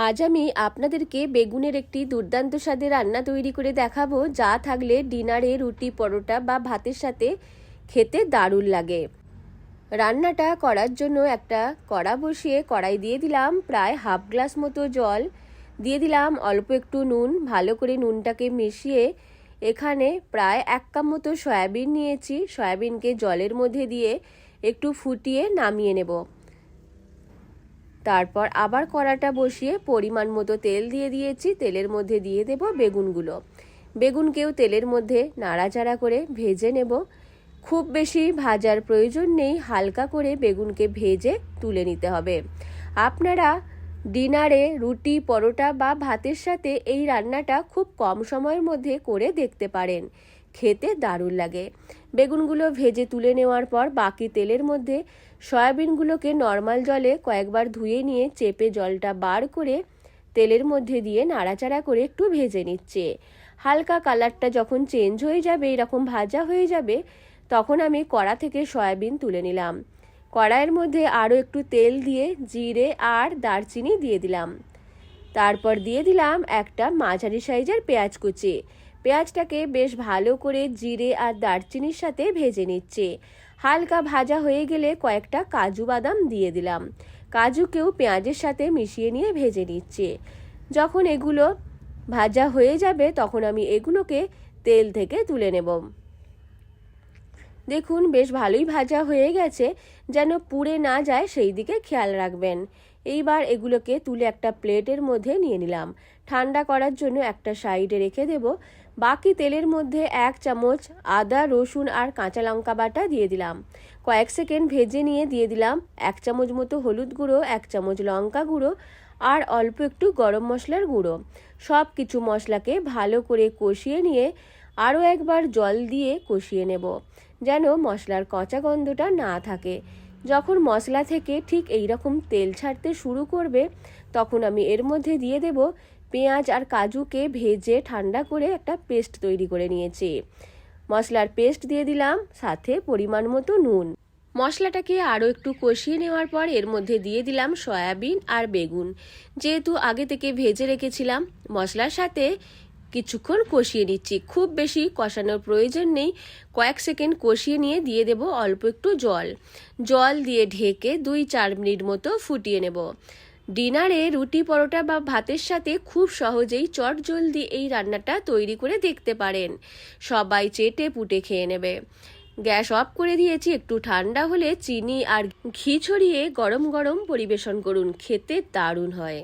আজ আমি আপনাদেরকে বেগুনের একটি দুর্দান্ত স্বাদের রান্না তৈরি করে দেখাবো, যা থাকলে ডিনারে রুটি, পরোটা বা ভাতের সাথে খেতে দারুণ লাগে। রান্নাটা করার জন্য একটা কড়া বসিয়ে কড়াই দিয়ে দিলাম প্রায় হাফ গ্লাস মতো জল, দিয়ে দিলাম অল্প একটু নুন। ভালো করে নুনটাকে মিশিয়ে এখানে প্রায় 1 কাপ মতো সয়াবিন নিয়েছি। সয়াবিনকে জলের মধ্যে দিয়ে একটু ফুটিয়ে নামিয়ে নেব। তারপর আবার কড়াটা বসিয়ে পরিমাণ মতো তেল দিয়ে দিয়েছি। তেলের মধ্যে দিয়ে দেব বেগুনগুলো। বেগুনকেও তেলের মধ্যে নাড়াচাড়া করে ভেজে নেব। খুব বেশি ভাজার প্রয়োজন নেই, হালকা করে বেগুনকে ভেজে তুলে নিতে হবে। আপনারা ডিনারে রুটি, পরোটা বা ভাতের সাথে এই রান্নাটা খুব কম সময়ের মধ্যে করে দেখতে পারেন, খেতে দারুণ লাগে। বেগুনগুলো ভেজে তুলে নেওয়ার পর বাকি তেলের মধ্যে সয়াবিনগুলোকে নর্মাল জলে কয়েকবার ধুয়ে নিয়ে চেপে জলটা বার করে তেলের মধ্যে দিয়ে নাড়াচাড়া করে একটু ভেজে নিচ্ছে। হালকা কালারটা যখন চেঞ্জ হয়ে যাবে, এরকম ভাজা হয়ে যাবে, তখন আমি কড়া থেকে সয়াবিন তুলে নিলাম। কড়াইয়ের মধ্যে আরও একটু তেল দিয়ে জিরে আর দারচিনি দিয়ে দিলাম। তারপর দিয়ে দিলাম একটা মাঝারি সাইজের পেঁয়াজ কুচি। পেঁয়াজটাকে বেশ ভালো করে জিরে আর দারচিনির সাথে ভেজে নিচ্ছে। হালকা ভাজা হয়ে গেলে কয়েকটা কাজু বাদাম দিয়ে দিলাম। কাজুকেও পেঁয়াজের সাথে মিশিয়ে নিয়ে ভেজে নিচ্ছে। যখন এগুলো ভাজা হয়ে যাবে তখন আমি এগুলোকে তেল থেকে তুলে নেব। দেখুন বেশ ভালোই ভাজা হয়ে গেছে, যেন পুড়ে না যায় সেই দিকে খেয়াল রাখবেন। এইবার এগুলোকে তুলে একটা প্লেটের মধ্যে নিয়ে নিলাম। ঠান্ডা করার জন্য একটা সাইডে রেখে দেব। বাকি তেলের মধ্যে 1 চামচ আদা, রসুন আর কাঁচা লঙ্কা বাটা দিয়ে দিলাম। কয়েক সেকেন্ড ভেজে নিয়ে দিয়ে দিলাম 1 চামচ মতো হলুদ গুঁড়ো, 1 চামচ লঙ্কা গুঁড়ো আর অল্প একটু গরম মশলার গুঁড়ো। সব কিছু মশলাকে ভালো করে কষিয়ে নিয়ে আরও একবার জল দিয়ে কষিয়ে নেব, যেন মশলার কাঁচা গন্ধটা না থাকে। যখন মশলা থেকে ঠিক এই রকম তেল ছাড়তে শুরু করবে, তখন আমি এর মধ্যে দিয়ে দেব পেঁয়াজ আর কাজুকে ভেজে ঠান্ডা করে একটা পেস্ট তৈরি করে নিয়েছি। মশলার পেস্ট দিয়ে দিলাম, সাথে পরিমাণ মতো নুন। মশলাটাকে আরও একটু কষিয়ে নেওয়ার পর এর মধ্যে দিয়ে দিলাম সয়াবিন আর বেগুন। যেহেতু আগে থেকে ভেজে রেখেছিলাম, মশলার সাথে কিছুক্ষণ কষিয়ে নিচ্ছি। খুব বেশি কষানোর প্রয়োজন নেই, কয়েক সেকেন্ড কষিয়ে নিয়ে দিয়ে দেব অল্প একটু জল দিয়ে ঢেকে 2-4 মিনিট মতো ফুটিয়ে নেব। ডিনারে রুটি, পরোটা বা ভাতের সাথে খুব সহজেই চটজলদি এই রান্নাটা তৈরি করে দেখতে পারেন। সবাই চেটে পুটে খেয়ে নেবে। গ্যাস অফ করে দিয়েছি। একটু ঠান্ডা হলে চিনি আর ঘি ছড়িয়ে গরম গরম পরিবেশন করুন, খেতে দারুণ হয়।